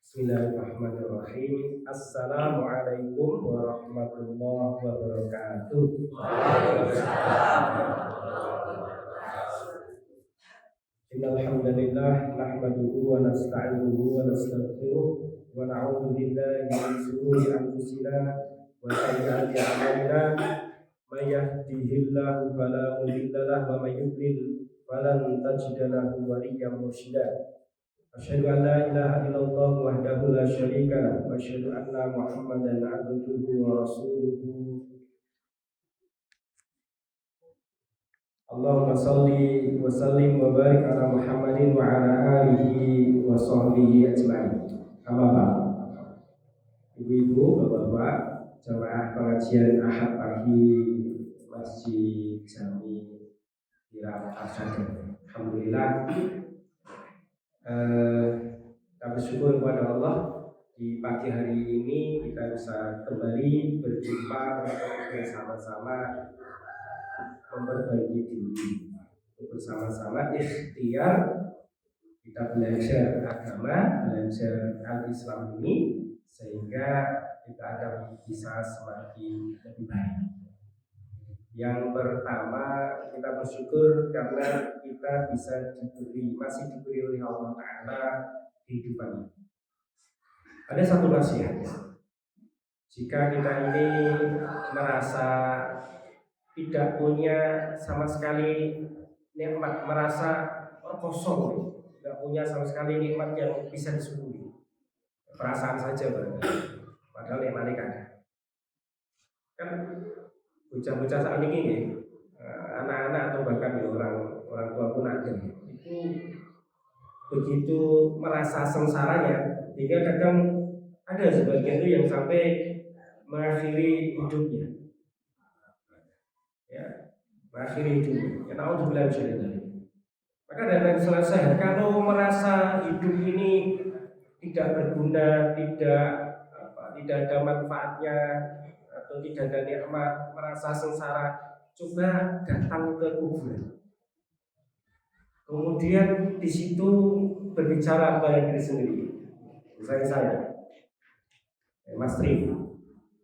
Bismillahirrahmanirrahim. Assalamualaikum warahmatullahi wabarakatuh. Innal hamdalillah nahmaduhu wa nasta'inuhu wa nastaghfiruh wa na'udzu billahi min shururi anfusina wa sayyiati a'malina. May yahdihillahu fala mudilla lahu wa may yudlil falan tajida lahu waliyyan mursyida. Asyhadu an la ilaha illallah wahdahu la syarika lah wa asyhadu anna Muhammadan abduhu wa rasuluhu. Allahumma shalli wa sallim wa barik ala Muhammadin wa ala alihi wa sahbihi ajma'in. Amma ba'd. Ibu-ibu, bapak-bapak, jamaah pengajian Ahad pagi Masjid Jami Irak Asadin. Alhamdulillah, kita bersyukur kepada Allah di pagi hari ini kita bisa kembali berjumpa bersama-sama memperbaiki diri, bersama-sama ikhtiar kita belajar agama, belajar al-Islam ini sehingga kita akan bisa semakin lebih baik. Yang pertama, kita bersyukur karena kita masih diberi oleh Allah Ta'ala kehidupan ini. Ada satu nasihat, jika kita ini merasa tidak punya sama sekali nikmat, merasa kosong, tidak punya sama sekali nikmat yang bisa disyukuri, perasaan saja padahal nikmatnya ada. Kan bocah-bocah saat ini anak-anak atau bahkan orang tua pun ada itu begitu merasa sengsaranya hingga kadang ada sebagian itu yang sampai mengakhiri hidupnya, mengakhiri hidupnya. Naudzubillah min dzalik. Maka dari selesai, kalau merasa hidup ini tidak berguna, tidak ada manfaatnya atau tidak ada nikmat, merasa sengsara, coba datang ke kuburan. Kemudian di situ berbicara kepada diri sendiri. Misalnya saya, Mas Tri,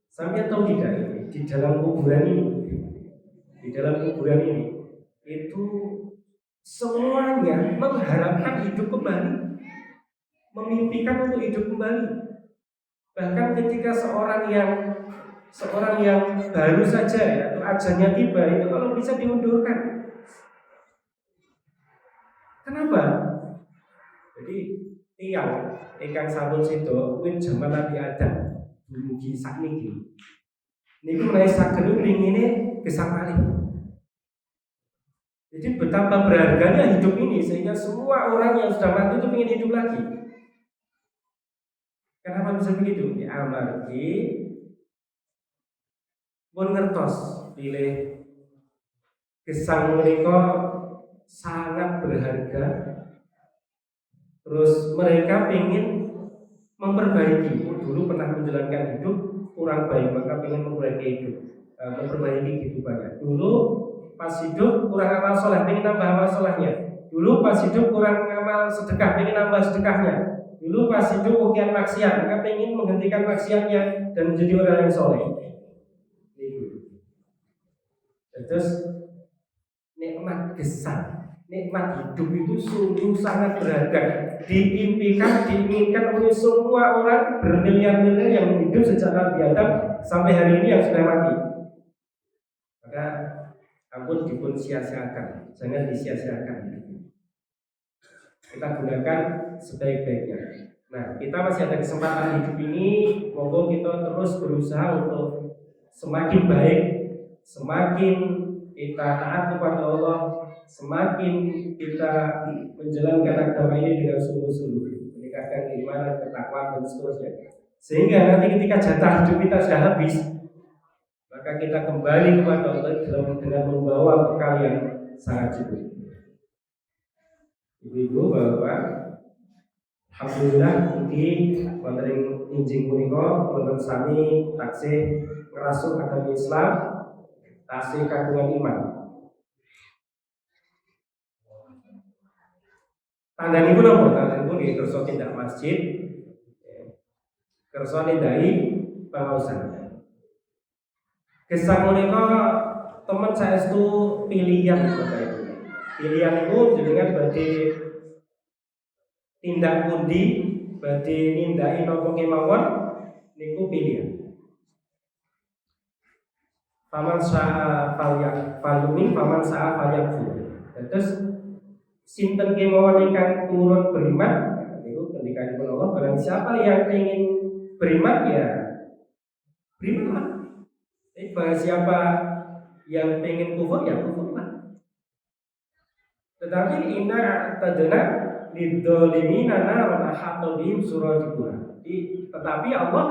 sampai tahu tidak ini di dalam kuburan ini itu semuanya mengharapkan hidup kembali, memimpikan untuk hidup kembali. Bahkan ketika seorang yang baru saja atau ajalnya tiba itu kalau bisa diundurkan. Kenapa? Jadi tiang sabun situ win zaman Nabi Adam dumugi sakniki. Niku menawi saged ngringine gesang malih. Jadi betapa berharganya hidup ini sehingga semua orang yang sudah mati itu ingin hidup lagi. Kenapa bisa begitu? Ya amargi pun ngertos pilih gesang menika sangat berharga. Terus mereka ingin memperbaiki. Dulu pernah menjalankan hidup kurang baik, maka ingin memperbaiki kehidupannya. Dulu pas hidup kurang amal soleh, ingin nambah amal solehnya. Dulu pas hidup kurang amal sedekah, ingin nambah sedekahnya. Dulu pas hidup ukian maksiat, maka ingin menghentikan maksiatnya dan menjadi orang yang soleh. Terus nikmat gesang, nikmat hidup itu sungguh sangat berharga. Diinginkan oleh semua orang bermiliar-miliar yang hidup sejak Nabi Adam sampai hari ini yang sudah mati. Maka ampun dipun sia-siakan, jangan disia-siakan. Kita gunakan sebaik-baiknya. Nah, kita masih ada kesempatan hidup ini, monggo kita terus berusaha untuk semakin baik, semakin kita taat kepada Allah, semakin kita menjalankan agama ini dengan sungguh-sungguh, meningkatkan keimanan, ketakwaan dan seterusnya. Sehingga nanti ketika jatah hidup kita sudah habis, maka kita kembali kepada Allah dengan membawa bekal yang sangat cukup. Ibu-ibu, bapak, alhamdulillah mugi wonten ing injing punika wonten sami taksih ngrasuk agama Islam, taksih kagungan iman. Tandanya pun apa? Tandanya pun terus tindak masjid kersa nindaki pengaosan. Gesang menika teman saestu pilihan Bapak Ibu. Pilihan itu jenengan badhe tindak pundi, badhe nindaki napa kemawon niku pilihan. Faman sa'a falyumin, faman sa'a falyakfur. Terus sinten kemawon ingkang turut beriman, niku kendikanipun Allah, barang siapa yang ingin beriman ya berimanlah. Barang siapa yang ingin kufur ya kufurlah. Tetapi inna tadna lidzalimina naran ahata bihim suradiquha. Tetapi Allah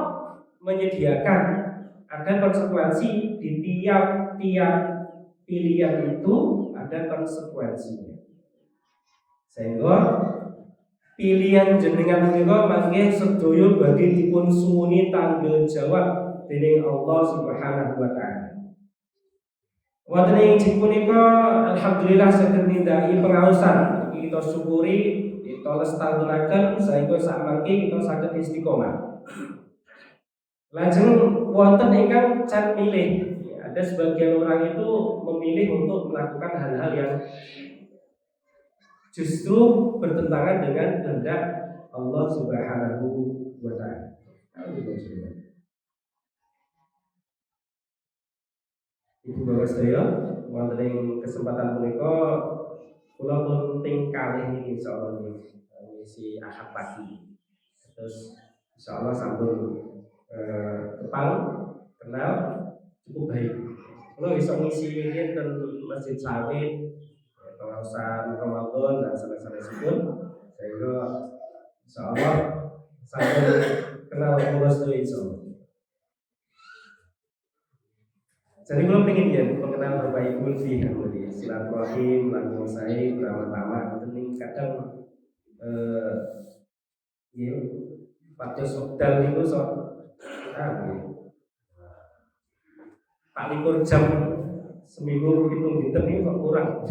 menyediakan ada konsekuensi di tiap-tiap pilihan itu ada konsekuensinya. Sehingga pilihan jenengan menika mangke sedaya badhe dipun suwuni tanggung jawab dening Allah Subhanahu wa taala. Wonten ing punika alhamdulillah saged nindaki pengaosan. Kita syukuri, kita lestariaken sehingga sakmangke kita saged istiqomah. Lajeng wonten ingkang can milih. Ada sebagian orang itu memilih untuk melakukan hal-hal yang justru bertentangan dengan kehendak Allah Subhanahu wa taala. Ibu bapak sedaya, wonten ing kesempatan punika kula penting kalih niki insyaallah ngisi Ahad pagi. Terus insyaallah sampun kepal kenal cukup baik. Kula iso ngisi riyen ten Masjid Sawit, pengawasan Ramadan dan sanes-sanesipun sehingga insyaallah sampun kenal kula sedaya insyaallah. Jadi kalau pengen ya mengenal Bapak Ibu sih, jadi silaturahim, langsung saya pertama-tama penting kadang ya pada sodal itu Pak likur jam seminggu hitung bintang ini kok kurang.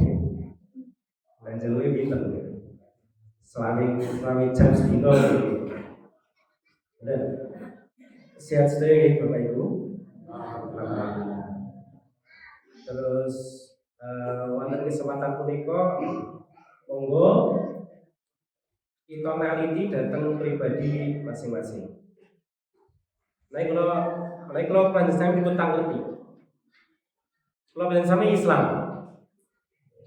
Dan jalurnya bintang ya. Selami jam sedino gitu. Dan sehat sedaya Bapak Ibu. Terus wonten kesempatan punika monggo kita neliti datang pribadi masing-masing. Nek kula panjenengan dipun tangleti. Kula panjenengan Islam.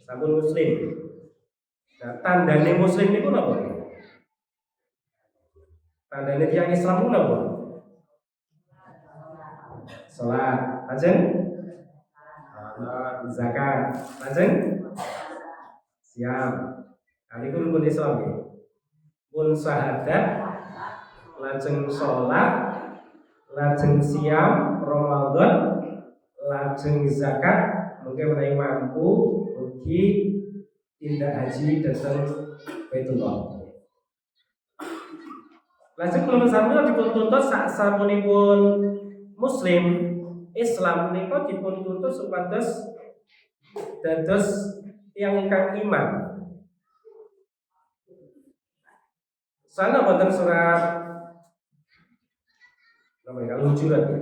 Sampun muslim. Nah, tandane muslim niku napa? Tandane tiyang Islam niku napa? Salat, ajeng zakat, ajeng siam. Niku rukun Islam ya. Pun syahadat, lajeng salat, lajeng siam Ramadan, lajeng zakat, mungkin menawi mampu ugi tindak haji dhateng Baitullah. Lajeng kula sampun dipun tuntut sak samunipun muslim Islam menika dipun tuntut supados dados tiyang ingkang iman. Sana wonten surat namanya Al-Hujurat ya.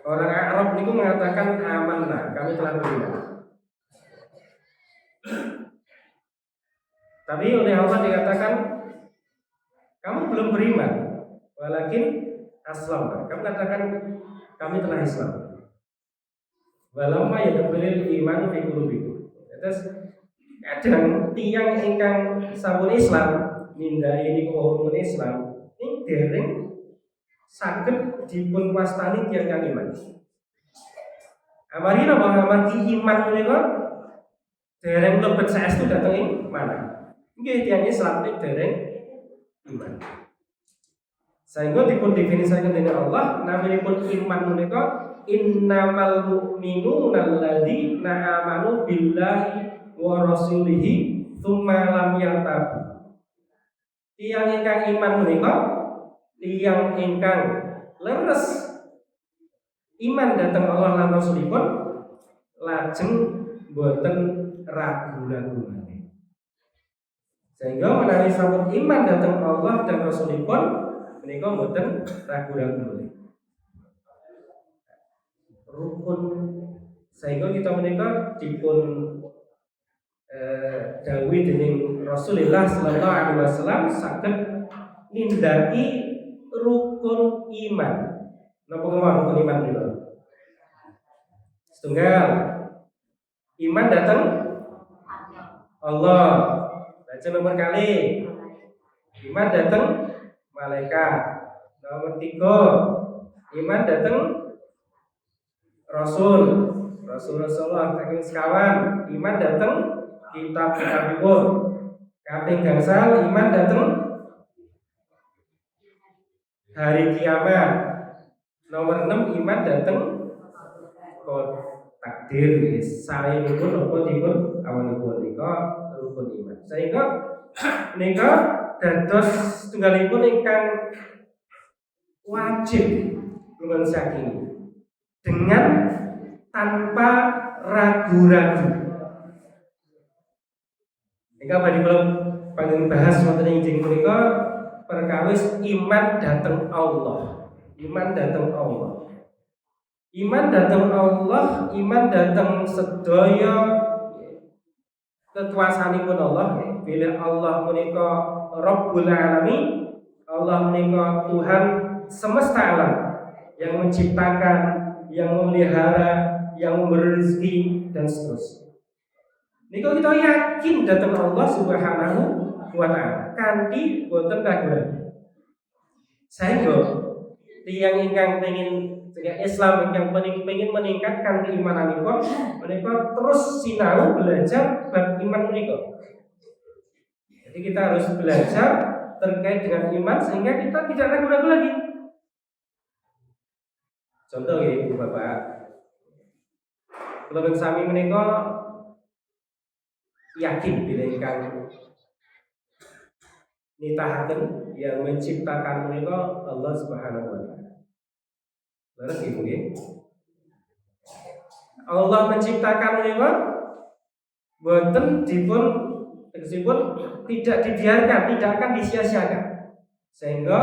Orang Arab itu mengatakan amanah, kami telah beriman. Tapi oleh Allah dikatakan kamu belum beriman, walakin aslam. Kamu katakan kami telah Islam. Walamma yadkhulul iman fi qulubikum. Terus kadang tiang ingkang sampun Islam nindai ini hukum Islam ini dereng saged dipun wastani tiang kang iman. Amari napa amargi iman menika dereng lebet saestu dhateng ing mana? Nggih tiang Islam iki dereng iman. Sehingga dipun definisikan dengan Allah naminipun iman menika innamal mu'minuna alladzina amanu billahi wa rasulihi tsumma lam yartabu. Tiyang ingkang iman menika tiyang ingkang leres iman dhateng Allah lan Rasulipun lajeng boten ragu-ragu. Sehingga menawi sampun iman dhateng Allah dan Rasulipun menika mboten ragu-ragu. Rukun sehingga kita menika dipun dawuhi dening Rasulullah sallallahu alaihi wasallam saged nindaki rukun iman. Napa kemawon rukun iman niku? Setunggal iman datang Allah. Baca nomor kali. Iman datang malaikat. Nomor 3 iman datang Rasulullah saking sekawan. Iman datang kitab-kitabipun. Kaping gangsal iman datang hari kiamat. Nomor 6 iman datang takdir. Saenipun napa dipun awalipun nika rukun iman. Sehingga nika dados tunggalipun ingkang wajib luwih saking dengan tanpa ragu-ragu. Nika badhe kula panjenengan bahas wonten ing punika perkawis iman dhateng Allah. Iman dhateng Allah. Iman dhateng Allah, iman dhateng sedaya kekuasaanipun Allah. Bila Allah menika Rabbul Alamin, Allah menika Tuhan semesta alam yang menciptakan, yang memelihara, yang memberi rezeki dan seterusnya. Nika kita yakin dhateng Allah Subhanahu wa taala kanthi boten ragu-ragu. Sehingga tiyang ingkang pengin Islam yang pengen meningkatkan keimananipun menika terus sinau belajar bab iman menika. Jadi kita harus belajar terkait dengan iman sehingga kita tidak ragu-ragu lagi. Contoh ya Ibu Bapak, kalau sami menika yakin bila ingkang nitahaken yang menciptakan menika Allah Subhanahu wa taala. Leres Ibu nggih. Allah menciptakan menika boten dipun tegesipun tidak dibiarkan, tidak akan disia-siakan. Sehingga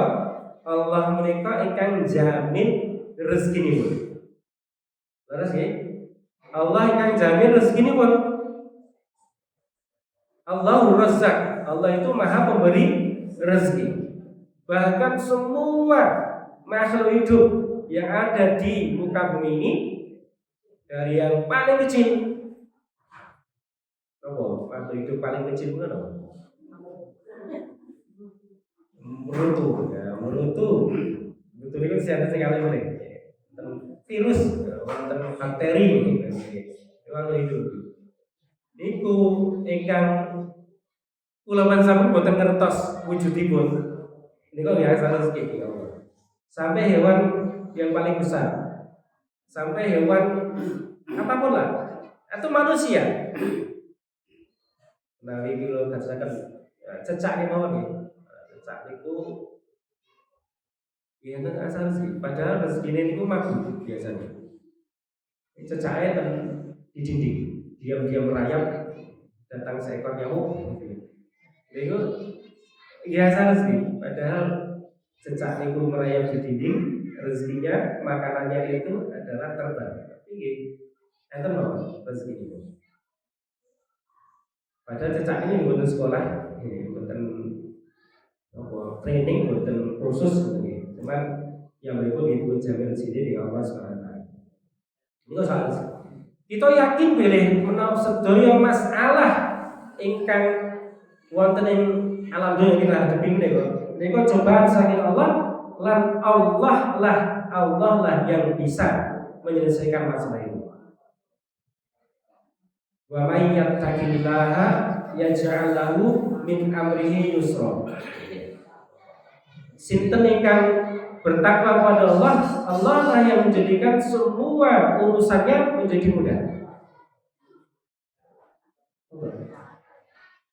Allah menika ingkang jamin rezekinipun. Leres nggih? Allah ingkang jamin rezekinipun. Allahur Razzaq. Allah itu Maha Pemberi rezeki. Bahkan semua makhluk hidup yang ada di muka bumi ini dari yang paling kecil. Makhluk hidup paling kecil itu apa? Merutu. Ya, merutu. Betul itu saya sekali boleh. Virus, bakteri, makhluk hidup. Niku ingkang kula sampun boten ngertos wujudipun. Niku biasa rezeki Allah. Sampai hewan yang paling besar, sampai hewan apapun lah, atau manusia. Nah, ini kalau katakan cecak nih mawon nih, cecak itu ya itu asal sih. Padahal rezeki ini mabuk biasanya. Cecaknya di dinding, diam-diam merayap, datang seekor nyamuk. Itu biasa sih. Padahal cecak itu merayap di dinding, rezekinya makanannya itu adalah terbang. Tinggi, enten mau rezeki itu. Padahal cecak ini bukan sekolah, bukan training, bukan kursus, cuman yang berikut itu jamin sini di Allah SWT. Itu salah sih. Kita yakin pilih menawi sedaya masalah ingkang wonten ing alam dunya kita hadapi niku cobaan saking Allah lan Allah lah yang bisa menyelesaikan masalah ini. Wa may yattaqillaha yaj'al lahu min amrihi yusra. Sinten ingkang bertakwa kepada Allah, Allah lah yang menjadikan semua urusannya menjadi mudah.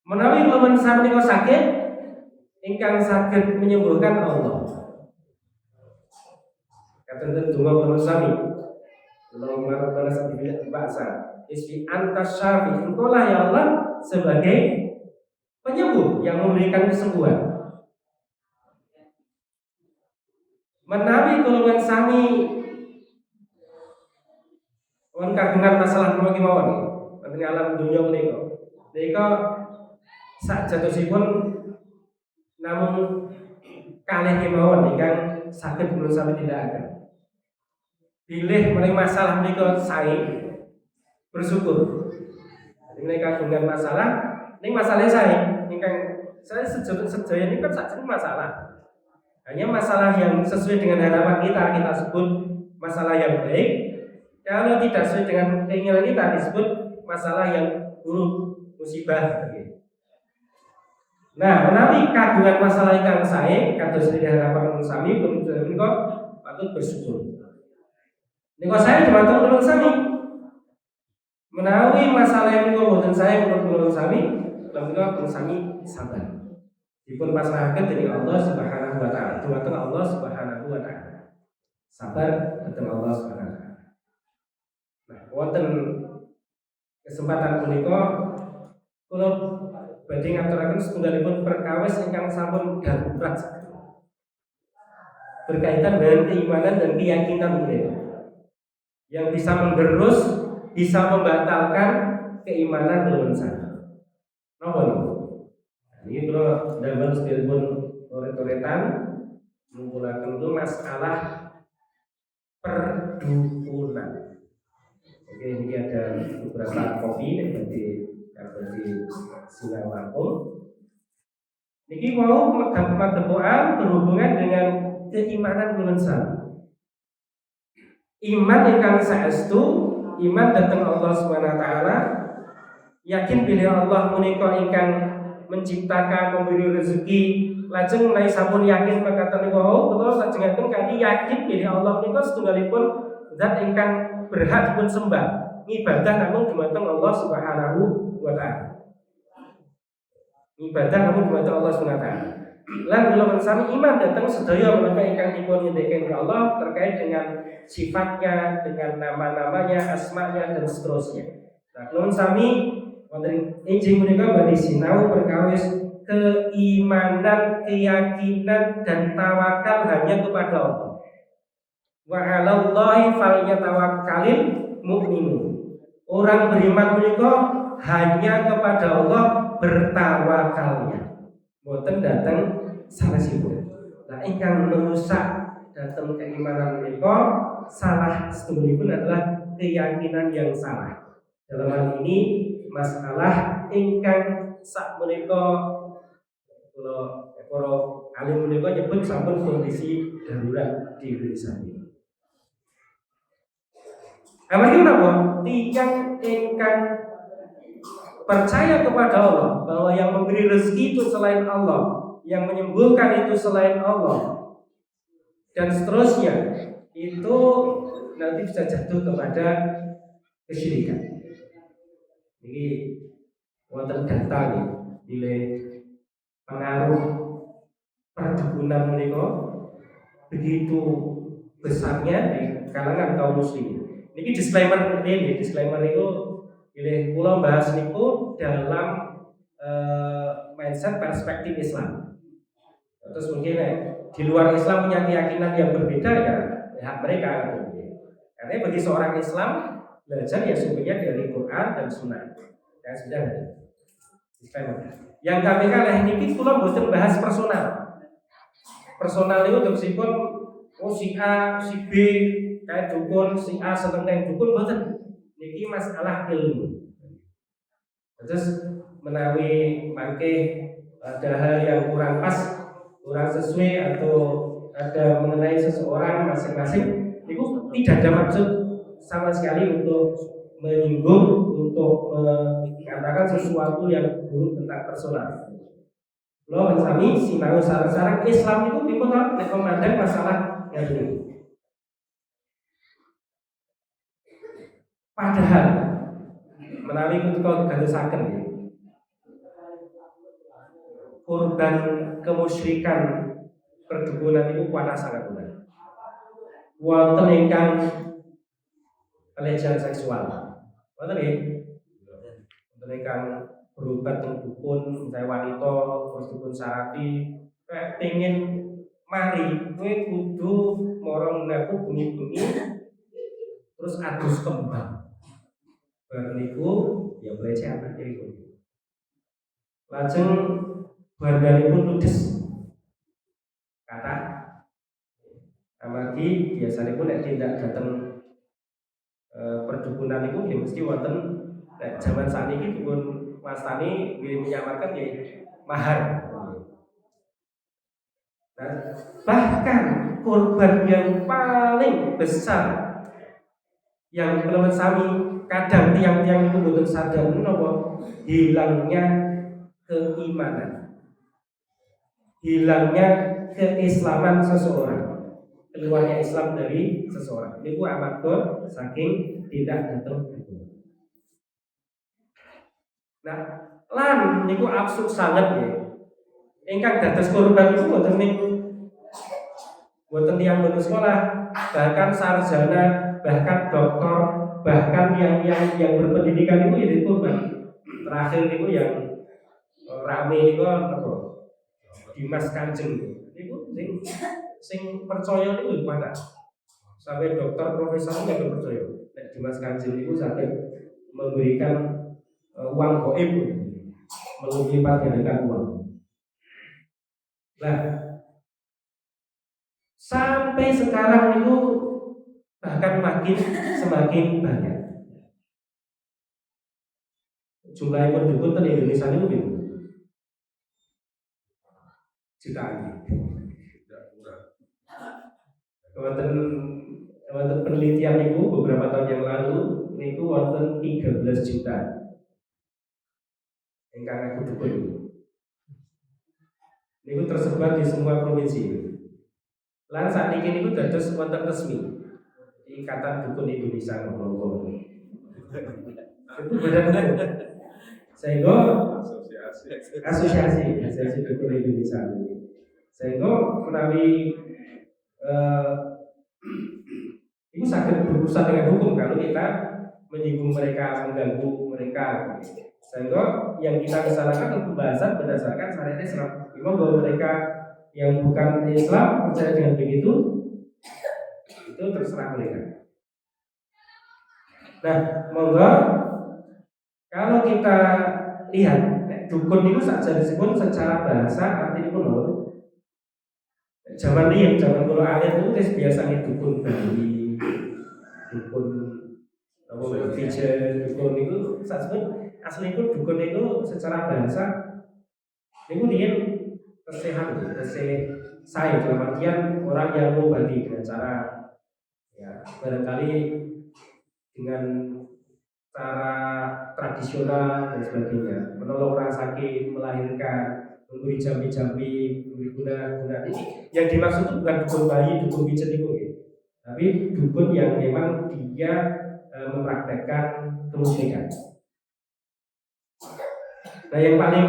Menawi lawan sampeyan sakit, ingkang sakit menyembuhkan Allah. Kata donga kula sami. Allahumma rabbana sabbil ba'sa. Isfi anta syafi. Engkaulah ya Allah sebagai penyembuh. yang memberikan kesembuhan. Menawi golongan sami won kagungan masalah kula kemawon wonten alam dunya menika. Menika sak jatosipun namun kalih kemawon ingkang saged kula sami tindakaken. Bilih menawi masalah menika sae bersyukur. Mereka kagungan masalah, ning masalahnya sae ingkang saya sedaya ini kan sakjane masalah. Hanya masalah yang sesuai dengan harapan kita sebut masalah yang baik. Kalau tidak sesuai dengan keinginan kita disebut masalah yang buruk, musibah. Nah, menawi kagungan masalah ingkang sae kados harapan ulun sami menika patut bersyukur. Nika saya dhumateng ulun sami. Menawi masalah yang boten saya menurut ulun sami, menika ulun sami sabar. Dipun pasrahaken dening Allah Subhanahu wa taala. Dhumateng Allah Subhanahu wa taala. Sabar dhateng Allah Subhanahu wa taala. Nah, wonten kesempatan punika kula badhe ngaturaken setunggalipun perkawis ingkang sampun darurat berkaitan dengan keimanan dan keyakinan punika yang bisa menggerus, bisa membatalkan keimanan golongan sami. Napa niku? Ini kalau dalam telepon toret-toretan mengumpulkan itu masalah perdukunan. Oke, ini ada beberapa kopi yang di Silang Lampung. Ini mau magdepokan berhubungan dengan keimanan golongan sami. Iman ingkang saestu, iman dhateng Allah Subhanahu wa taala, yakin bilih Allah menika ingkang menciptakan, memberi rezeki, lajeng menawi sampun yakin mekaten wau, kula lajengaken kanthi yakin bilih Allah menika setunggalipun zat ingkang berhak dipun sembah, ibadah namung dumateng Allah Subhanahu wa taala. Ibadah namung dumateng Allah Subhanahu wa taala. Lan kula sami iman dhateng sedaya menapa ingkang dipun nindakaken ke Allah terkait dengan sifatnya, dengan nama-namanya, asmanya dan seterusnya. Nah, kula sami wonten injing menika badhe sinau perkawis keimanan, keyakinan dan tawakal hanya kepada Allah. Wa 'alallahi falyatawakkalul mu'minun. Orang beriman menika hanya kepada Allah bertawakalnya. Mboten dateng sanesipun. Nah, ingkang merusak dateng keimanan menika salah setunggalipun adalah keyakinan yang salah. Dalam hal ini masalah ingkang sak menika kula para alim menika nyebut sampun kondisi darurat di Indonesia ini. Amarga napa? Tiyang ingkang percaya kepada Allah bahwa yang memberi rezeki itu selain Allah, yang menyembuhkan itu selain Allah, dan seterusnya, itu nanti bisa jatuh kepada kesyirikan. Ini wonten data nilai pengaruh perdukunan menika begitu besarnya di kalangan kaum muslimin. Niki disclaimer itu pilih kula bahas niku dalam mindset perspektif Islam. Terus mungkin di luar Islam punya keyakinan yang berbeda ya hak mereka. Karena bagi seorang Islam belajar ya sumbernya dari Quran dan Sunnah. Ya sudah. Disclaimer. Yang kami kalih niki kula mboten bahas personal. Personal itu untuk sipun si A, si B kayak dukun, si A seneng kayak dukun mboten. Niki masalah ilmu. Terus menawi mangke ada hal yang kurang pas, kurang sesuai atau ada mengenai seseorang masing-masing, itu tidak ada maksud sama sekali untuk menyinggung, untuk mengatakan sesuatu yang buruk tentang personal. Lo mensami sinau sarang-sarang Islam itu dipun memandang masalah yang ini. Padahal menawi ketika gadosaken korban kemusyrikan perdukunan itu kuat sangat benar. Wonten ingkang pelecehan seksual. Wonten nggih? Wonten ingkang berobat dengan dukun, misalnya wanita, terus dukun sarati, kayak pengen mari, kowe kudu morong mlebu bengi-bengi, terus adus kembang. Bar niku ya pelecehan aja iku. Lajeng barganipun ludes kata amargi biasanya pun nek tindak dateng perdukunan itu ya mesti wonten nek zaman sakniki dukun wastani menyamarkan ya mahar. Nah, bahkan korban yang paling besar yang menurut sami kadang tiang-tiang itu betul sadar menapa hilangnya keimanan, hilangnya keislaman seseorang, keluarnya Islam dari seseorang. Ini amarga saking tidak datang. Nah, lan niku absurd sangat ya. Ingkang dados korban itu boten niku boten tiyang boten sekolah, bahkan sarjana, bahkan doktor, bahkan yang berpendidikan itu jadi korban. Terakhir niku yang rame niku apa? Dimas Kanjeng. Niku sing percaya niku mana? Sampai dokter profesor juga percaya. Nek Dimas Kanjeng niku sakit memberikan uang goib, melipat gandakan uang. Nah, sampai sekarang itu bahkan semakin banyak. Jumlah yang penduduk di Indonesia itu mungkin jutaan. Wonten penelitian itu beberapa tahun yang lalu itu wonten 13 juta ingkang aku dukun. Niku tersebar di semua provinsi. Lan saat ini niku dados wonten resmi Ikatan Dukun Indonesia ngomong. Itu badan hukum. Sehingga asosiasi Dukun Indonesia. Sehingga menawi itu sangat berurusan dengan hukum kalau kita menyinggung mereka, mengganggu mereka. Sehingga yang kita kesalahan pembahasan berdasarkan syariat Islam. Memang bahwa mereka yang bukan Islam percaya dengan begitu, itu terserah mereka. Nah, monggo kalau kita lihat dukun itu saja disebut secara bahasa artinya pun zaman riyen, zaman kula alit itu biasanya dukun Bali, dukun pijen, dukun itu asli itu dukun itu secara bahasa itu riyen kesehat, saya dalam artian orang yang mengobati dengan cara ya barangkali dengan cara tradisional dan sebagainya, menolong orang sakit, melahirkan, memberi jambi-jambi, memberi guna-guna. Ini yang dimaksud itu bukan dukun bayi, dukun pijet itu, ya. Tapi dukun yang memang dia mempraktekkan kemusyrikan. Nah, yang paling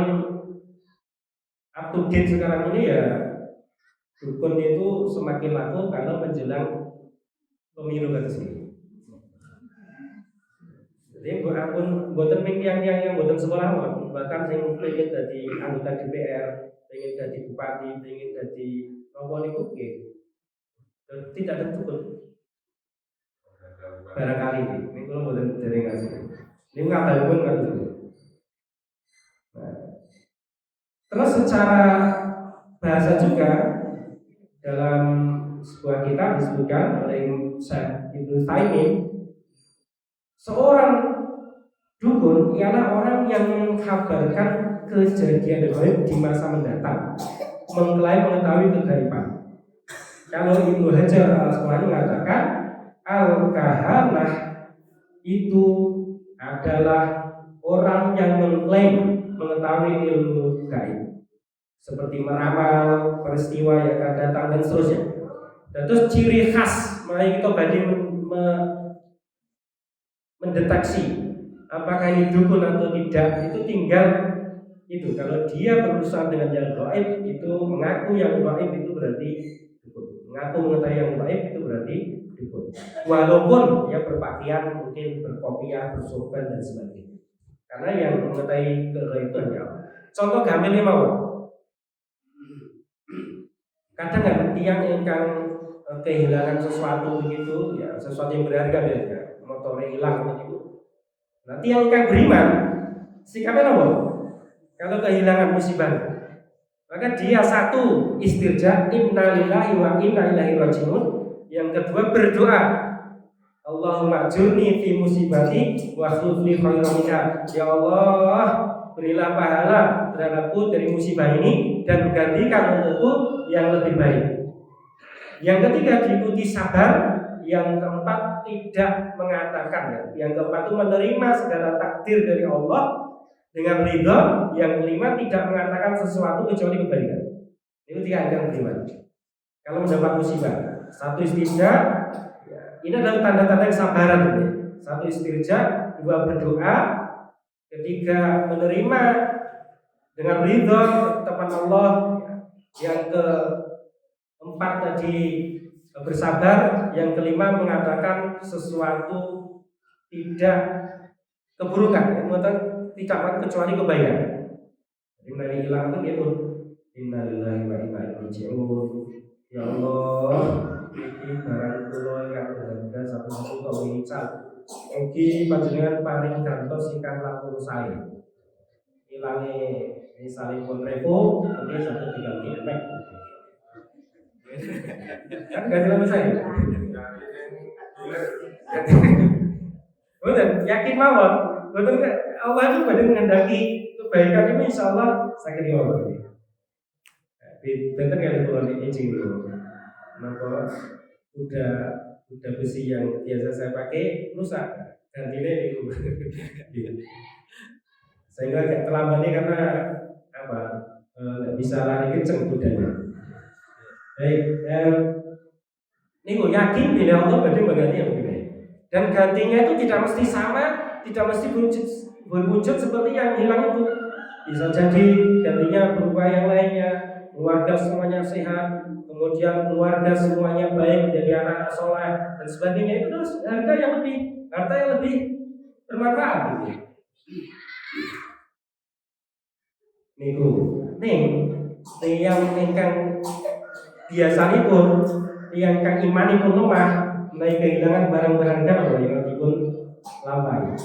up to date sekarang ini ya dukun itu semakin laku kalau menjelang pemilu kata sini. Jadi buatan yang buatan sekolah bahkan yang pengen jadi anggota DPR, pengen jadi bupati, pengen jadi wali oke, tidak ada dukun. Barangkali ini kalau buatan dari ngasih, ini ngapain pun nggak dukun. Nah, terus secara bahasa juga dalam sebuah kitab disebutkan oleh Syekh Ibnu Taimin, seorang dukun ialah orang yang mengkabarkan kejadian gaib di masa mendatang, mengklaim mengetahui kegaiban. Kalau Ibnu Hajar al-Asqalani mengatakan al-kahanah itu adalah orang yang mengklaim mengetahui ilmu gaib, seperti meramal peristiwa yang akan datang dan seterusnya. Dan terus ciri khas mari kita mendeteksi apakah ini dukun atau tidak itu tinggal itu. Kalau dia berurusan dengan yang gaib itu mengaku yang gaib itu berarti dukun. Mengaku mengetahui yang gaib itu berarti dukun. Walaupun dia berpakaian mungkin berkopiah, bersorban dan sebagainya. Karena yang mengetahui keghaiban ya Allah. Contoh gampangnya mau. Kadang kan tiang ingkang kehilangan sesuatu begitu, ya sesuatu yang berharga biasanya, motornya hilang begitu. Nah, tiang ingkang beriman, sikapnya apa? Kalau kehilangan musibah, maka dia satu istirja, innalillahi wa inna ilaihi rajiun. Yang kedua berdoa, Allahumma ajurni fi musibati wa akhlif li khairan minha. Ya Allah, berilah pahala terhadapku dari musibah ini dan gantikan untukku yang lebih baik. Yang ketiga diikuti sabar. Yang keempat tidak mengatakan ya. Yang keempat itu menerima segala takdir dari Allah dengan ridha. Yang kelima tidak mengatakan sesuatu kecuali kebaikan. Itu tiga yang beriman. Kalau mendapat musibah, satu istirja, ya, ini adalah tanda-tanda kesabaran. Ya. Satu istirja, dua berdoa, ketiga menerima dengan ridha ketetapan Allah. Yang keempat tadi bersabar, yang kelima mengatakan sesuatu tidak keburukan, tidak kecuali kebaikan. Jadi mulai hilang itu gitu. Innalillahi wa inna ilaihi raji'un. Ya Allah, iki barang kula yang berharga satu-satu kau wincal. Mugi panjenengan paring gantos ingkang langkung sae. Ilange misalnya pun repo, mungkin satu diganti efek. Kan gak selama saya. Betul, yakin mawon. Betul, Allah itu pada menghendaki kebaikan itu insya Allah saya kira mawon. Betul kali kalau ini izin dulu. Kenapa udah besi yang biasa saya pakai rusak, gantinya itu. Sehingga agak terlambat ini karena apa? Nggak bisa lari kenceng kudanya. Baik, ini gue yakin bila Allah badai mengganti yang lebih baik. Dan gantinya itu tidak mesti sama, tidak mesti berwujud seperti yang hilang itu. Bisa jadi gantinya berupa yang lainnya, keluarga semuanya sehat, kemudian keluarga semuanya baik, menjadi anak soleh dan sebagainya. Itu adalah harta yang lebih bermanfaat gitu. Niku, yang ingkang biasanya pun yang kang imani pun lemah, mulai kehilangan barang berharga yang dipun lambai.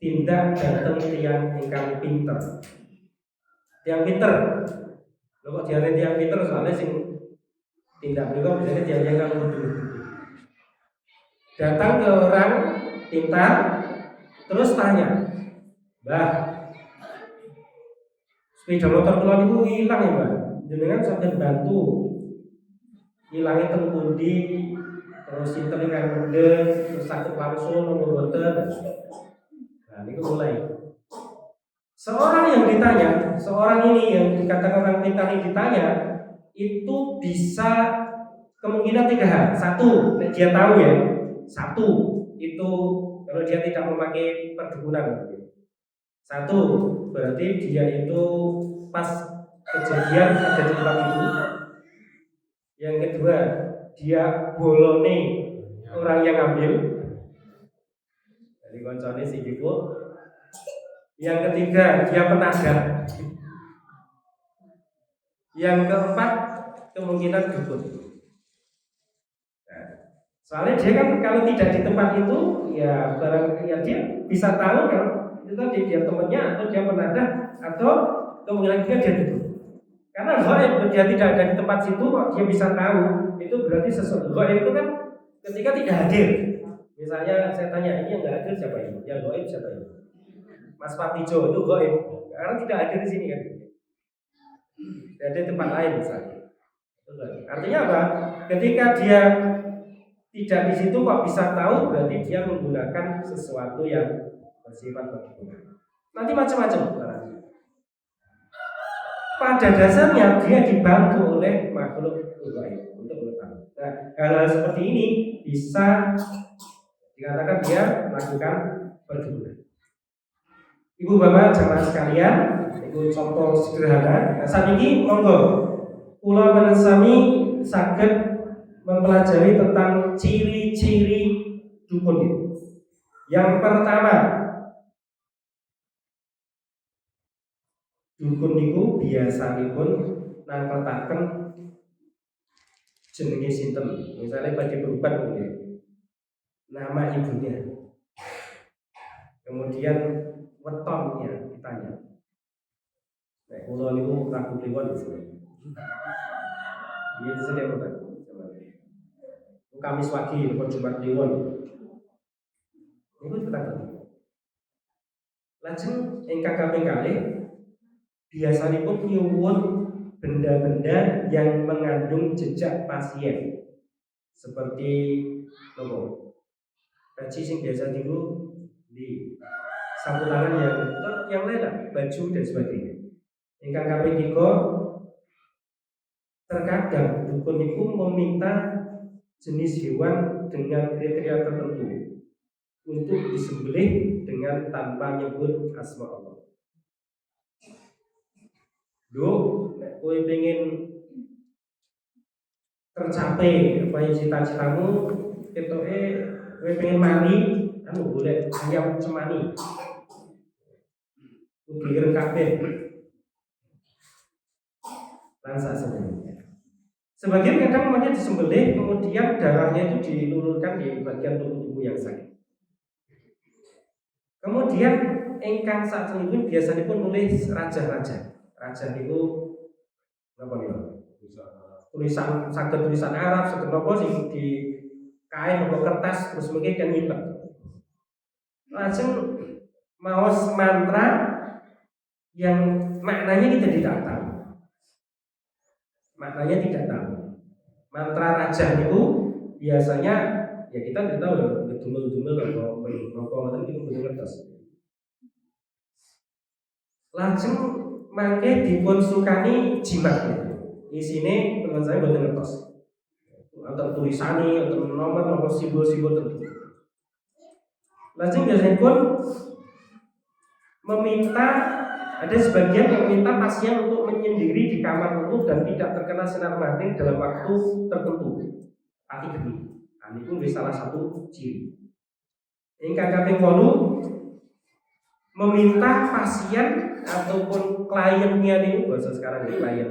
Tindak datang tiang ingkang pinter. Tiang pinter, lo kok diare tiang pinter soalnya sing tindak mereka biasanya tiang yang bodoh. Datang ke orang pintar, terus tanya, Mbah, sepeda motor kula niku hilang ya, Mbak. Jenengan saged bantu hilangnya teng pundi, terus sinten ingkang mendhet, terus saged langsung nomor boten. Nah, niku mulai. Seorang yang ditanya, seorang ini yang dikatakan orang pintar ini ditanya, itu bisa kemungkinan 3 hal. Satu, dia tahu ya. Satu, itu kalau dia tidak memakai perdukunan. Satu, berarti dia itu pas kejadian ada di tempat itu. Yang kedua, dia bolone orang yang ambil. Jadi koncone si ibu. Yang ketiga, dia penasihat. Yang keempat, kemungkinan dukun. Nah, soalnya dia kan kalau tidak di tempat itu, ya barang ya dia bisa tahu kan itu tadi dia temannya atau dia penadah atau kemungkinan dia dukun. Karena ghaib dia tidak ada di tempat situ kok dia bisa tahu, itu berarti sesuatu. Ghaib itu kan ketika tidak hadir. Misalnya saya tanya ini yang nggak hadir siapa ini? Yang ghaib siapa ini? Mas Patijo itu ghaib karena tidak hadir di sini kan. Tidak ada tempat lain misalnya. Artinya apa? Ketika dia tidak di situ kok bisa tahu, berarti dia menggunakan sesuatu yang bersifat berguna. Nanti macam-macam. Pada dasarnya dia dibantu oleh makhluk gaib untuk mengetahui. Nah, hal-hal seperti ini bisa dikatakan dia melakukan perdukunan. Ibu bapak jamaah sekalian, itu contoh sederhana. Nah, saat ini monggo kula menesami saged mempelajari tentang ciri-ciri dukun itu. Yang pertama, dukun niku biasanipun nangketaken jenenge sinten. Misalnya bagi berobat mungkin nama ibunya, kemudian wetonnya ditanya. Nek kula niku Rabu Kliwon wis. Iya disediakan Pak. Kamis Wage atau Jumat Kliwon. Niku kita. Lajeng ingkang kaping kalih biasanipun nyuwun benda-benda yang mengandung jejak pasien seperti nopo gaji sing biasa dulu di sapu tangan yang lain lah, baju dan sebagainya. Ingkang kaping 3 terkadang dukun itu meminta jenis hewan dengan kriteria tertentu untuk disembelih dengan tanpa nyebut asma Allah. Kowe pengen tercapai apa yang cita-citamu, ketoke kowe pengen mari, boleh ayam cemani. Ugiran kabeh. Langsa sebenarnya. Sebagian kadang umatnya disembelih, kemudian darahnya itu dilulurkan di bagian tubuh yang sakit. Kemudian ingkang sakjroning biasanya pun nulis raja-raja. Raja itu apa nih? Tulisan saged tulisan Arab, saged apa sing di kain atau kertas terus mungkin kan nyimpen. Langsung maos mantra yang maknanya kita tidak tahu. Maknanya tidak tahu. Mantra raja itu biasanya ya kita tidak tahu ya, gedumel-dumel atau apa itu bentuk kertas. Lajeng mangke dipun sukani jimat gitu. Isine teman saya boten ngertos. Atau tulisane atau nomor simbol-simbol tertentu. Lajeng biasanya pun meminta, ada sebagian yang meminta pasien untuk menyendiri di kamar tertutup dan tidak terkena sinar matahari dalam waktu tertentu. Pati geni. Ini pun salah satu ciri. Ingkang kaping 8 meminta pasien ataupun kliennya nih, bahasa sekarang ini klien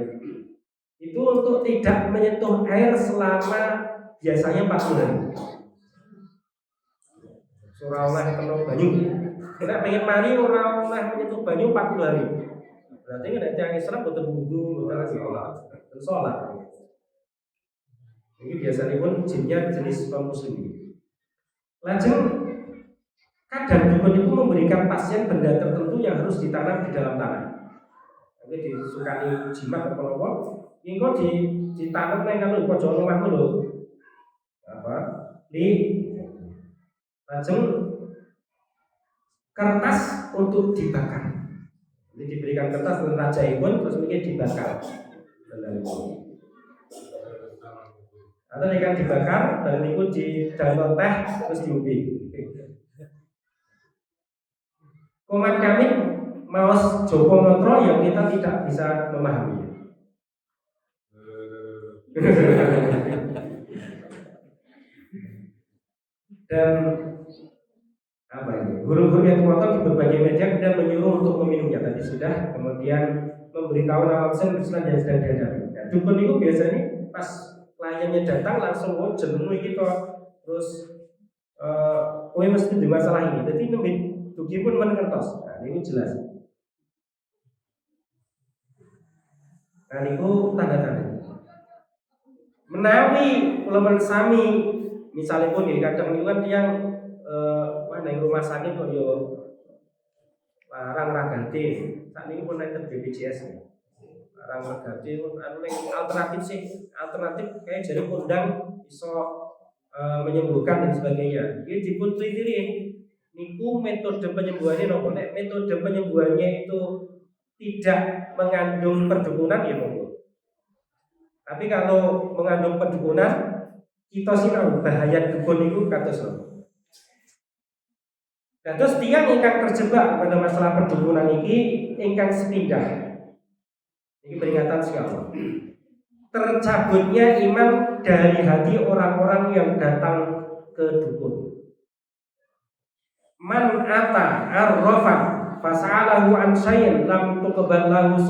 itu untuk tidak menyentuh air selama biasanya 40 hari. Surah Allah penuh banyu. Kita pengen mari orang Allah menyentuh banyu 40 hari. Berarti nek tiyang Islam boten wudu, boten sholat. Ini biasanya pun jinnya jenis kaum muslimin. Lajeng kadang dukun itu memberikan pasien benda tertentu yang harus ditanam di dalam tanah. Tapi disukani jimat atau apa? Engko ditanam nang kanu pojok omahmu lho. Apa? Lajeng kertas untuk dibakar. Jadi diberikan kertas oleh raja Ibn terus mungkin dibakar. Atau ikan dibakar dan itu di dalam teh terus diubi. Komat kami maos Joko Motro yang kita tidak bisa memahami. Dan apa ini? Guru-guru yang termotor di berbagai media dan menyuruh untuk meminumnya tadi sudah, kemudian memberitahu nama pesan Islam yang sedang dihadapi. Nah, dukun itu biasanya pas kliennya datang langsung jenuh gitu, terus kowe mesti di masalah ini. Jadi nembit dugi pun mengertos. Nah, ini jelas. Nah, ini tanda-tanda. Menawi ulama sami misalnya pun kadang itu kan yang yang rumah sakit kok yo larang ragati. Saat ini pun naik BPJS nih. Larang ragati alternatif kayak jadi kondang bisa menyembuhkan dan sebagainya. Ini dipun teliti niku metode penyembuhannya nopo. Nek metode penyembuhannya itu tidak mengandung perdukunan ya monggo. Tapi kalau mengandung perdukunan, kita sinau bahaya dukun itu kados. Terus tiang ingkang terjebak pada masalah perdukunan ini ingkang sepindah. Ini peringatan sekali. Tercabutnya iman dari hati orang-orang yang datang ke dukun. Man ata arrafan fas'alahu an syai'in lam tuqbal lahu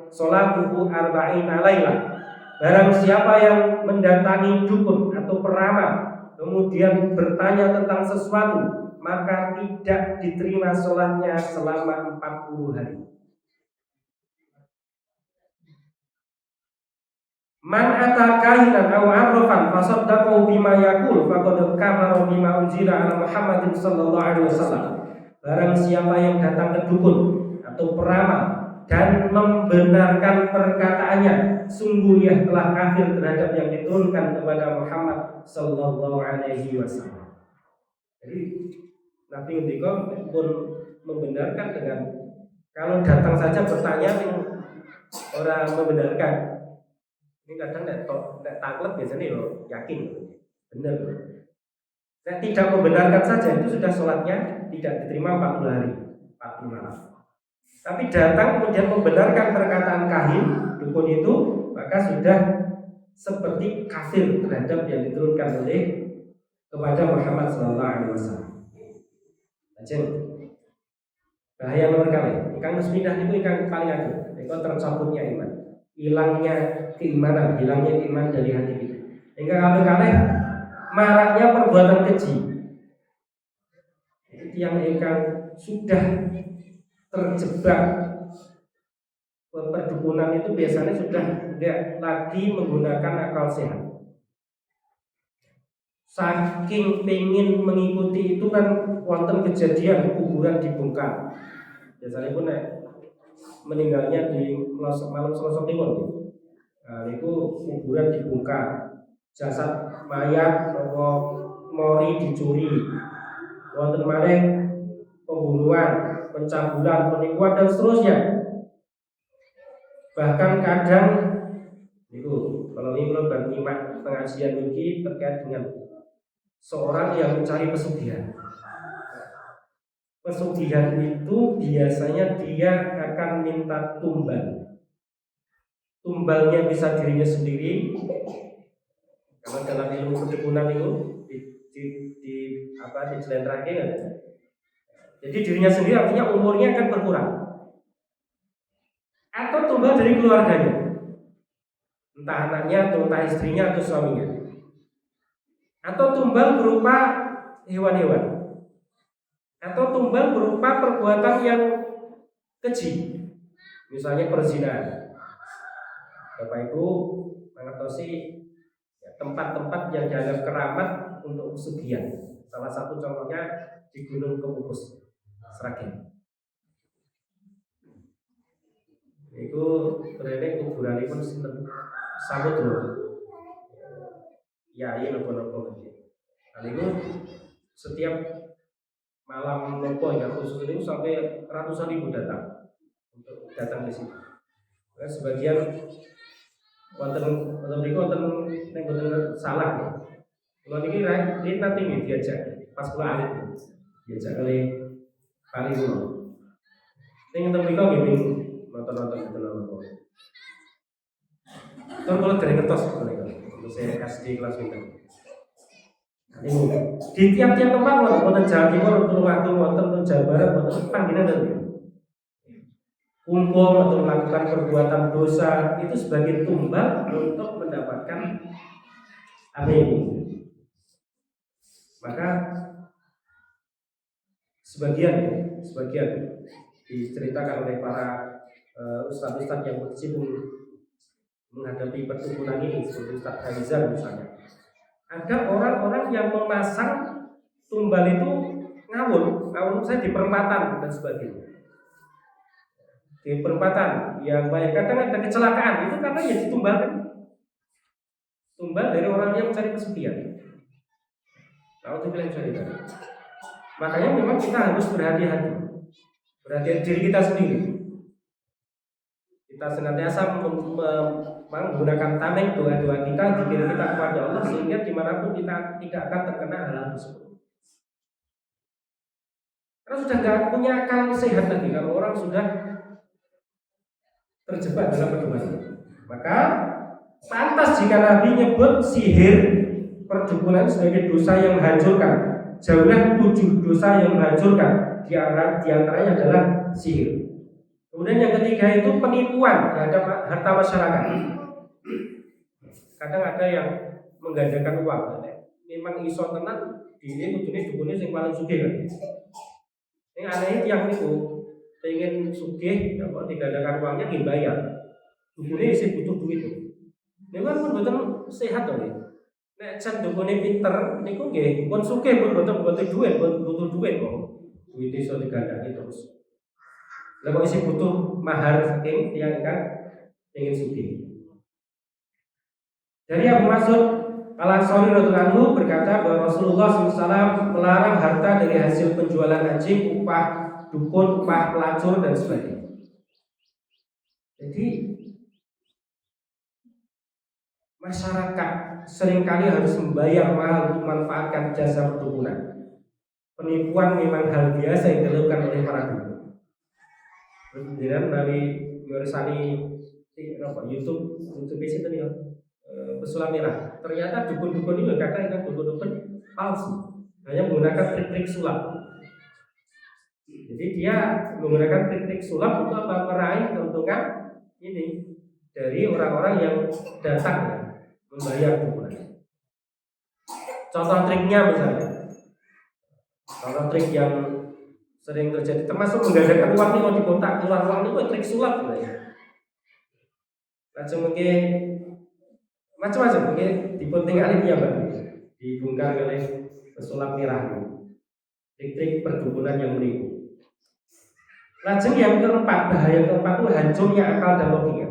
salatuhu arba'ina lailah. Barang siapa yang mendatangi dukun atau peramal kemudian bertanya tentang sesuatu, maka tidak diterima sholatnya selama 40 hari. Man ata kahinan aw arrafan fasaddaqahu bima yaqul faqad kafara bima unzila ala Muhammadin sallallahu alaihi wasallam. Barang siapa yang datang ke dukun atau peramal dan membenarkan perkataannya, sungguh ia telah kafir terhadap yang diturunkan kepada Muhammad sallallahu alaihi wasallam. Jadi Nabi ngendika pun membenarkan dengan kalau datang saja bertanya orang membenarkan. Ini kadang nek taklet biasanya lo yakin benar. Nek tidak membenarkan saja itu sudah sholatnya tidak diterima 40 hari 40 malam. Tapi datang kemudian membenarkan perkataan kahin dukun itu, maka sudah seperti kafir terhadap yang diturunkan oleh kepada Muhammad sallallahu alaihi wasallam. Ajeng bahaya nomor kali ingkang musminah niku ingkang paling ageng niku tercabutnya iman, hilangnya keimanan, hilangnya iman dari hati kita. Ingkang kalih maraknya perbuatan keji. Yang ingkang sudah terjebak perdukunan itu biasanya sudah tidak lagi menggunakan akal sehat. Saking pengen mengikuti itu kan wonten kejadian kuburan dibongkar. Biasanya pun meninggalnya di malam Selasa Kliwon. Nah, itu kuburan dibongkar, jasad mayat atau mori dicuri, wonten malih pembunuhan, pencabulan, penipuan dan seterusnya. Bahkan kadang itu kalau ini belum nyimak pengajian ini terkait dengan seorang yang mencari pesugihan. Pesugihan itu biasanya dia akan minta tumbal. Tumbalnya bisa dirinya sendiri. Karena dalam ilmu perdukunan itu dijelentrahkan kan. Jadi dirinya sendiri artinya umurnya akan berkurang. Atau tumbal dari keluarganya, entah anaknya atau entah istrinya atau suaminya. Atau tumbal berupa hewan-hewan. Atau tumbal berupa perbuatan yang keji, misalnya perzinahan. Bapak Ibu mengerti tempat-tempat yang dianggap keramat untuk pesugihan. Salah satu contohnya di Gunung Kemupus, Sragen. Itu berarti kuburan itu Samudra. Ya, iya nopo-nopo. Kali itu setiap malam nopo yang khusus ini sampai ratusan ribu datang untuk datang di sini. Nah, sebagian wonten salah. Kalau ini nanti diajak pas kula alit diajak oleh kali itu. Ini untuk mereka gini nonton itu nonton. Kalau dari kertas mereka untuk saya kasih di kelas kita. Ini di tiap-tiap tempat wonten Jawa Timur, wonten wonten Jawa Barat, wonten panggilan dari kumpul atau melakukan perbuatan dosa itu sebagai tumbal untuk mendapatkan amin. Maka sebagian diceritakan oleh para ustadz-ustadz yang berkecimpung menghadapi perdukunan ini, seperti Ustadz Haizar misalnya. Ada orang-orang yang memasang tumbal itu ngawur saya di perempatan dan sebagainya. Di perempatan yang banyak kadang ada kecelakaan itu karena ya ditumbalkan tumbal dari orang yang mencari pesugihan. Tahu itu yang cerita. Makanya memang kita harus berhati-hati diri kita sendiri. Kita senantiasa menggunakan tameng doa-doa kita, zikir kita kepada Allah sehingga dimanapun kita tidak akan terkena hal tersebut. Karena sudah tidak punya akal sehat lagi kalau orang sudah terjebak dalam perdukunan. Maka pantas jika Nabi nyebut sihir perdukunan sebagai dosa yang menghancurkan jauhlah 7 dosa yang menghancurkan. Di antaranya adalah sihir. Kemudian yang ketiga itu penipuan terhadap harta masyarakat. Kadang ada yang menggandakan uang. Memang iso tenan dini kudune dukune sing paling sugih kan. Ini aneh yang itu pengen sugih, ya kok digandakan uangnya dibayar. Dukune isih butuh duit. Memang pun betul sehat dong ya. Nek jan dukune pinter niku nggih pun sugih pun betul butuh duit, butuh duit kok. Duit iso digandaki terus. Lah kok isih butuh mahar saking tiyang kan pengen sugih. Dari Abu Mas'ud Al-Ansari radhiyallahu anhu berkata bahwa Rasulullah SAW melarang harta dari hasil penjualan anjing, upah dukun, upah pelacur dan sebagainya. Jadi masyarakat seringkali harus membayar mahal untuk memanfaatkan jasa perdukunan. Penipuan memang hal biasa yang dilakukan oleh para dukun. Kemudian dari meresani YouTube itu nih pesulap merah. Ternyata dukun-dukun ini kadang dukun-dukun palsu, hanya menggunakan trik-trik sulap. Jadi dia menggunakan trik-trik sulap untuk apa? Meraih keuntungan ini dari orang-orang yang datang membayar dukungan. Contoh triknya misalnya, contoh trik yang sering terjadi, termasuk menggandakan uang ini kalau di kotak keluar uang ini trik sulap ya. Mungkin macam-macam mungkin dipenting alihnya bang, dibongkar oleh pesulap merah, trik-trik perdukunan yang menipu. Lajeng yang keempat, bahaya keempat itu hancurnya akal dan logika.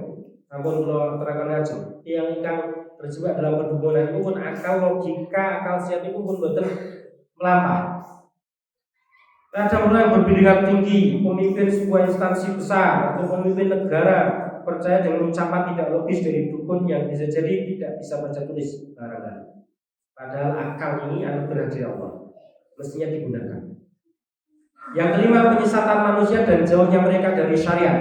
Namun kalau terangkan lajeng, yang ingkang terjebak dalam perdukunan itu pun akal, logika, akal sehat itu pun betul melampah. Ada orang yang berpendidikan tinggi, pemimpin sebuah instansi besar atau pemimpin negara percaya dengan ucapan tidak logis dari dukun yang bisa jadi tidak bisa baca tulis barangkali. Padahal akal ini anugerah dari Allah, mestinya digunakan. Yang kelima, penyesatan manusia dan jauhnya mereka dari syariat.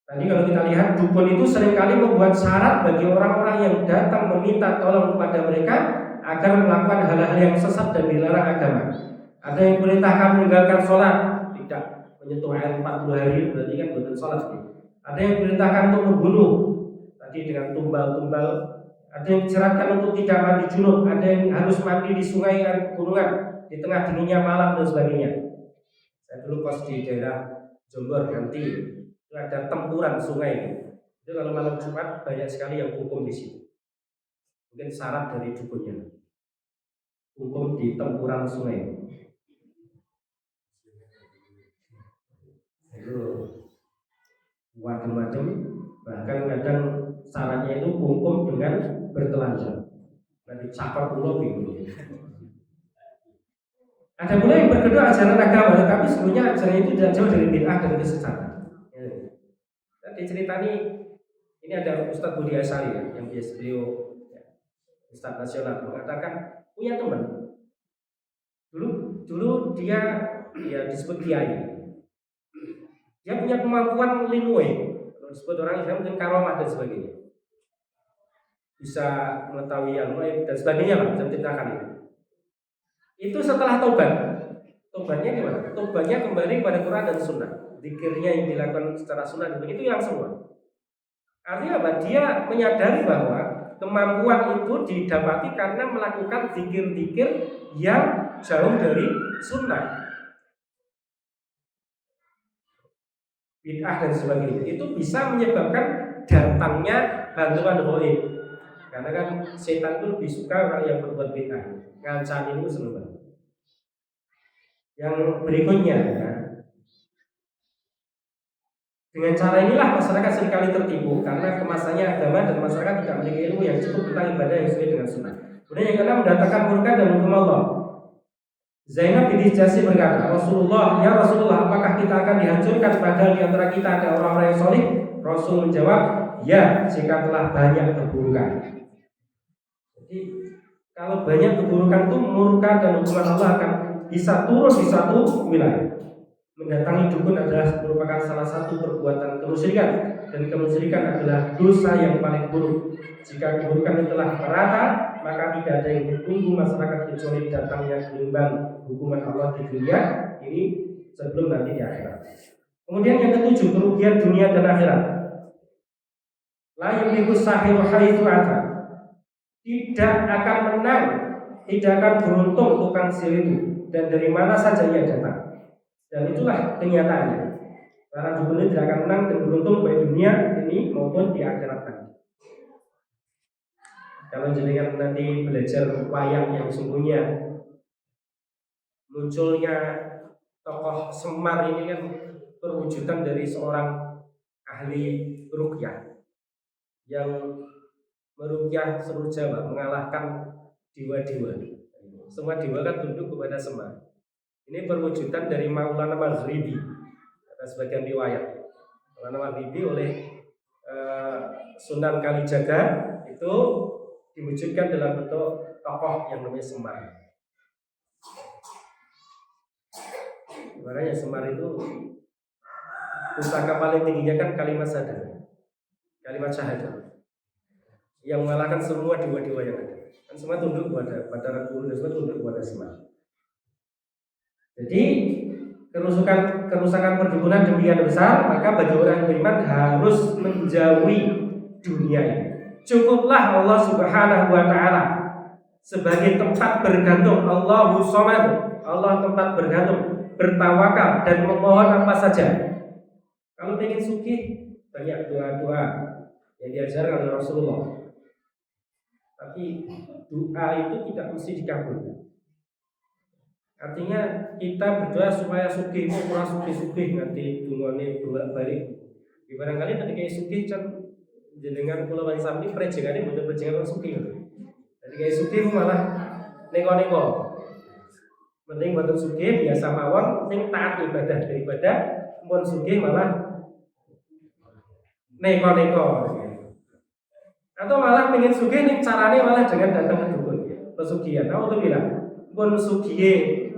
Tadi kalau kita lihat dukun itu seringkali membuat syarat bagi orang-orang yang datang meminta tolong kepada mereka agar melakukan hal-hal yang sesat dan dilarang agama. Ada yang perintahkan meninggalkan sholat, tidak menyentuh air 40 hari, berarti kan bukan sholat. Ada yang perintahkan untuk membunuh, tadi dengan tumbal-tumbal. Ada yang diceratkan untuk tidak mandi junub, ada yang harus mandi di sungai gunungan di tengah dinginnya malam dan sebagainya. Saya dulu pas di daerah Jombor nanti itu ada tempuran sungai. Itu kalau malam Jumat banyak sekali yang hukum di situ. Mungkin syarat dari dukunnya, hukum di tempuran sungai. Itu macam-macam, bahkan kadang syaratnya itu hukum dengan bertelanjang. Nanti cakap pulau bingung. Ada pula yang berkedua ajaran agama, tetapi sebenarnya ajaran itu tidak jauh dari bid'ah dan kesesatan. Tadi cerita ini ada Ustadz Budi Asari yang biasa beliau Ustadz nasional mengatakan punya teman. Dulu dia disebut kiai. Dia punya kemampuan linwe, kalau disebut orang Islam mungkin karomah dan sebagainya. Bisa mengetahui yang lain dan sebagainya lah, bisa menceritakan itu. Itu setelah tobat. Tobatnya gimana? Tobatnya kembali pada Quran dan Sunnah. Zikirnya yang dilakukan secara sunnah dan itu yang semua. Artinya apa? Dia menyadari bahwa kemampuan itu didapati karena melakukan zikir-zikir yang jauh dari sunnah. Bid'ah dan sebagainya itu bisa menyebabkan datangnya bantuan gaib. Karena kan setan itu lebih suka orang yang berbuat bid'ah. Ngancam itu senang banget. Yang berikutnya dengan cara inilah masyarakat seringkali tertipu karena kemasannya agama dan masyarakat tidak memiliki ilmu yang cukup tentang ibadah yang sesuai dengan sunnah. Kemudian yang keenam, mendatangkan murka dan hukum Allah. Zainab binti Jahsy berkata, ya Rasulullah, apakah kita akan dihancurkan padahal di antara kita ada orang-orang yang soleh? Rasul menjawab, ya, jika telah banyak keburukan. Jadi kalau banyak keburukan itu murka dan hukuman Allah akan bisa turun di satu wilayah. Mendatangi dukun adalah merupakan salah satu perbuatan kemusyrikan, dan kemusyrikan adalah dosa yang paling buruk. Jika keburukan itu telah merata, maka tidak ada yang ditunggu masyarakat kecuali datangnya gelombang hukuman Allah di dunia ini sebelum nanti di akhirat. Kemudian yang ketujuh, kerugian dunia dan akhirat. La yamliku sahiru haitsu ata. Tidak akan menang, tidak akan beruntung tukang sihir itu, dan dari mana saja ia datang. Dan itulah kenyataannya. Para dukun ini tidak akan menang dan beruntung baik dunia ini maupun di akhirat nanti. Kalau jenengan nanti belajar wayang yang sungguhnya, munculnya tokoh Semar ini kan perwujudan dari seorang ahli ruqyah yang meruqyah seluruh Jawa, mengalahkan dewa-dewa. Semua dewa kan tunduk kepada Semar. Ini perwujudan dari Maulana Maghribi, kata sebagian riwayat. Maulana Maghribi oleh Sunan Kalijaga itu diwujudkan dalam bentuk tokoh yang namanya Semar. Makanya Semar itu pusaka paling tingginya kan kalimat syahadat, yang mengalahkan semua dewa-dewa yang ada. Kan semua tunduk pada Ratu dan semua tunduk kepada Semar. Jadi kerusakan perdukunan demikian besar, maka bagi orang yang beriman harus menjauhi dunia ini. Cukuplah Allah Subhanahu wa taala sebagai tempat bergantung. Allahu Samad, Allah tempat bergantung, bertawakal dan memohon apa saja. Kalau ingin sugih, banyak doa-doa yang diajarkan oleh Rasulullah. Tapi doa itu tidak mesti dikabulkan. Artinya kita berdoa supaya sugih, ora sugih-sugih nanti dungane bolak-balik. Barangkali nanti kayak sugih kan jenengan kula wong sami prejengane mboten prejengan wong sugih. Jadi kayak sugih malah neko-neko. Penting mboten sugih biasa mawon sing taat ibadah daripada mun sugih malah neko-neko. Atau malah pengen sugih ning carane malah dengan datang ke dukun. Pesugihan. Nah, untuk bilang, mun sugih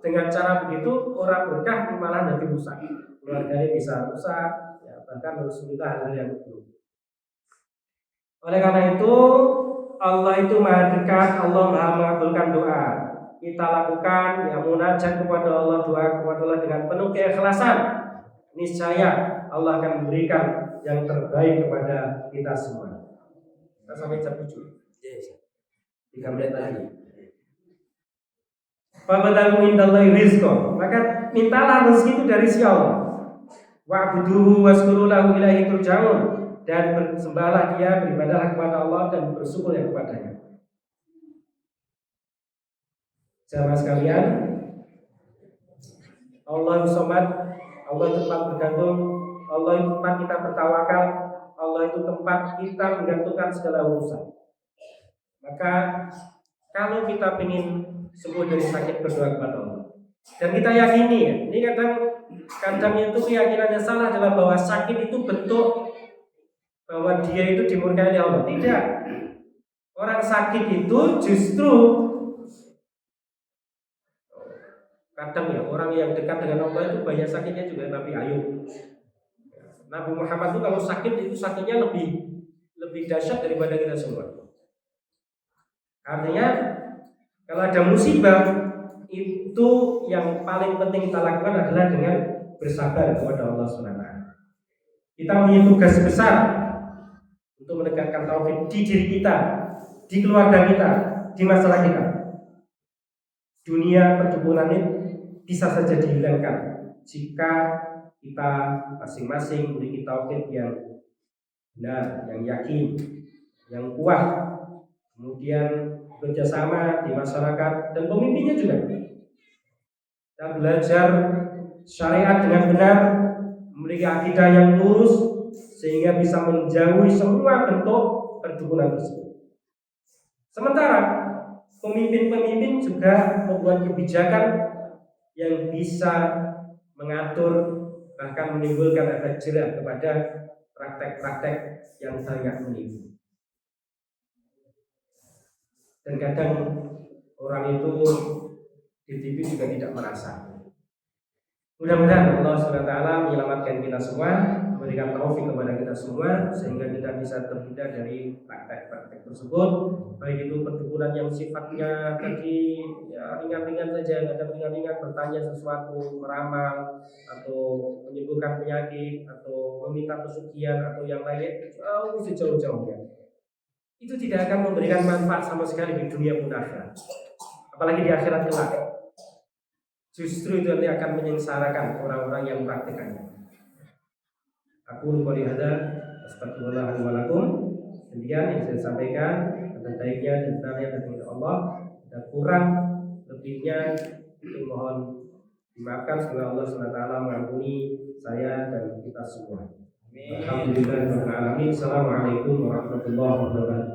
dengan cara begitu orang berkah malah nanti rusak. Keluarganya bisa rusak, ya, bahkan harus minta hal yang buruk. Oleh karena itu Allah itu maha dekat, Allah maha mengabulkan doa. Kita lakukan ya munajat kepada Allah, doa kepada Allah dengan penuh keikhlasan. Niscaya Allah akan memberikan yang terbaik kepada kita semua. Kita sampai jam 7. 3 menit lagi. Fabadalu indallahi rizqa. Maka mintalah rezeki itu dari si Allah. Wa'buduhu waskuru lahu ilaihi turja'un. Dan bersembahlah dia, beribadahlah kepada Allah dan bersyukur kepadanya. Jamaah sekalian, Allah Samad, Allah itu tempat bergantung, Allah itu tempat kita bertawakal, Allah itu tempat kita menggantungkan segala urusan. Maka kalau kita ingin sembuh dari sakit, berdoa kepada Allah. Dan kita yakini ya, ini kadang itu keyakinannya salah adalah bahwa sakit itu bentuk bahwa dia itu dimurkai oleh Allah. Tidak. Orang sakit itu justru kadang ya orang yang dekat dengan Allah itu banyak sakitnya juga. Nabi Ayub, Nabi Muhammad itu kalau sakit itu sakitnya lebih dahsyat daripada kita semua. Artinya kalau ada musibah itu yang paling penting kita lakukan adalah dengan bersabar kepada Allah SWT. Kita punya tugas besar untuk menegakkan tauhid di diri kita, di keluarga kita, di masalah kita. Dunia perdukunan ini bisa saja dihilangkan jika kita masing-masing memiliki tauhid yang benar, yang yakin, yang kuat. Kemudian bekerjasama di masyarakat dan pemimpinnya juga. Kita belajar syariat dengan benar, memiliki akidah yang lurus sehingga bisa menjauhi semua bentuk perdukunan tersebut. Sementara pemimpin-pemimpin juga membuat kebijakan yang bisa mengatur bahkan menimbulkan efek jerah kepada praktek-praktek yang banyak menipu. Dan kadang orang itu di TV juga tidak merasa. Mudah-mudahan Allah SWT menyelamatkan kita semua, memberikan taufik kepada kita kita semua sehingga kita bisa terhindar dari praktek-praktek tersebut, baik itu perdukunan yang sifatnya tadi ya, ringan-ringan saja, ada ringan-ringan bertanya sesuatu, meramal atau menyembuhkan penyakit atau meminta pesugihan atau yang lain jauh sejauh-jauhnya. Itu tidak akan memberikan manfaat sama sekali di dunia pun akhirat, apalagi di akhirat kelak. Justru itu nanti akan menyengsarakan orang-orang yang mempraktikannya. Aku qouli hadza astagfirullah wa lakum. Demikian yang saya sampaikan, ada baiknya dan benarnya dari Allah, ada kurang lebihnya itu mohon dimaafkan. Semoga Allah SWT mengampuni saya dan kita semua. Alhamdulillah. Assalamualaikum warahmatullahi wabarakatuh.